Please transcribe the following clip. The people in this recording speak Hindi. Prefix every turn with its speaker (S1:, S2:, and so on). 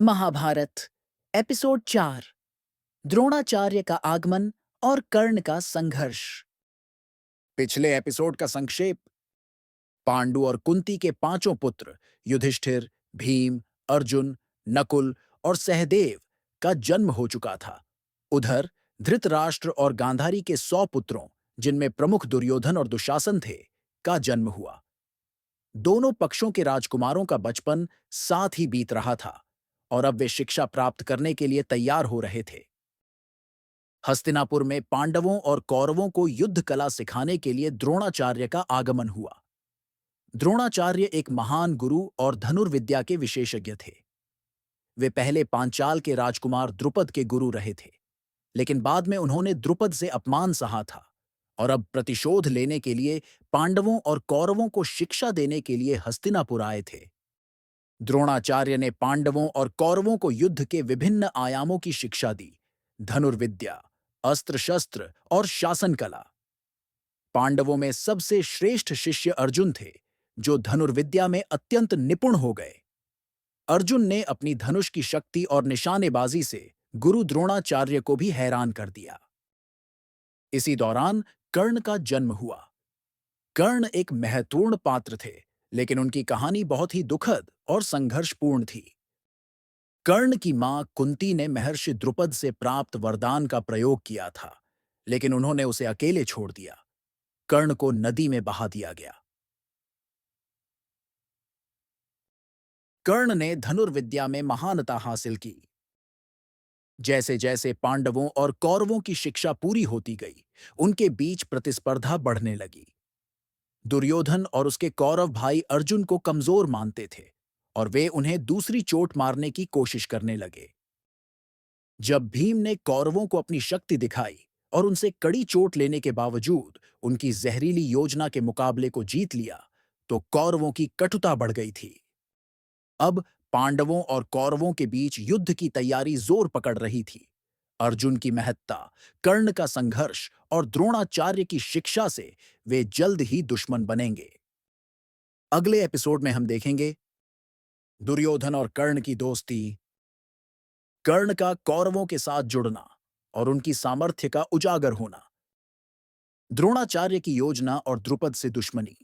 S1: महाभारत एपिसोड 4। द्रोणाचार्य का आगमन और कर्ण का संघर्ष। पिछले एपिसोड का संक्षेप। पांडु और कुंती के पांचों पुत्र युधिष्ठिर, भीम, अर्जुन, नकुल और सहदेव का जन्म हो चुका था। उधर धृतराष्ट्र और गांधारी के 100 पुत्रों, जिनमें प्रमुख दुर्योधन और दुशासन थे, का जन्म हुआ। दोनों पक्षों के राजकुमारों का बचपन साथ ही बीत रहा था और अब वे शिक्षा प्राप्त करने के लिए तैयार हो रहे थे। हस्तिनापुर में पांडवों और कौरवों को युद्ध कला सिखाने के लिए द्रोणाचार्य का आगमन हुआ। द्रोणाचार्य एक महान गुरु और धनुर्विद्या के विशेषज्ञ थे। वे पहले पांचाल के राजकुमार द्रुपद के गुरु रहे थे, लेकिन बाद में उन्होंने द्रुपद से अपमान सहा था और अब प्रतिशोध लेने के लिए पांडवों और कौरवों को शिक्षा देने के लिए हस्तिनापुर आए थे। द्रोणाचार्य ने पांडवों और कौरवों को युद्ध के विभिन्न आयामों की शिक्षा दी: धनुर्विद्या, अस्त्र शस्त्र और शासन कला। पांडवों में सबसे श्रेष्ठ शिष्य अर्जुन थे, जो धनुर्विद्या में अत्यंत निपुण हो गए। अर्जुन ने अपनी धनुष की शक्ति और निशानेबाजी से गुरु द्रोणाचार्य को भी हैरान कर दिया। इसी दौरान कर्ण का जन्म हुआ। कर्ण एक महत्वपूर्ण पात्र थे, लेकिन उनकी कहानी बहुत ही दुखद और संघर्षपूर्ण थी। कर्ण की मां कुंती ने महर्षि द्रुपद से प्राप्त वरदान का प्रयोग किया था, लेकिन उन्होंने उसे अकेले छोड़ दिया। कर्ण को नदी में बहा दिया गया। कर्ण ने धनुर्विद्या में महानता हासिल की। जैसे जैसे पांडवों और कौरवों की शिक्षा पूरी होती गई, उनके बीच प्रतिस्पर्धा बढ़ने लगी। दुर्योधन और उसके कौरव भाई अर्जुन को कमजोर मानते थे और वे उन्हें दूसरी चोट मारने की कोशिश करने लगे। जब भीम ने कौरवों को अपनी शक्ति दिखाई और उनसे कड़ी चोट लेने के बावजूद उनकी जहरीली योजना के मुकाबले को जीत लिया, तो कौरवों की कटुता बढ़ गई थी। अब पांडवों और कौरवों के बीच युद्ध की तैयारी जोर पकड़ रही थी। अर्जुन की महत्ता, कर्ण का संघर्ष और द्रोणाचार्य की शिक्षा से वे जल्द ही दुश्मन बनेंगे। अगले एपिसोड में हम देखेंगे दुर्योधन और कर्ण की दोस्ती, कर्ण का कौरवों के साथ जुड़ना और उनकी सामर्थ्य का उजागर होना, द्रोणाचार्य की योजना और द्रुपद से दुश्मनी,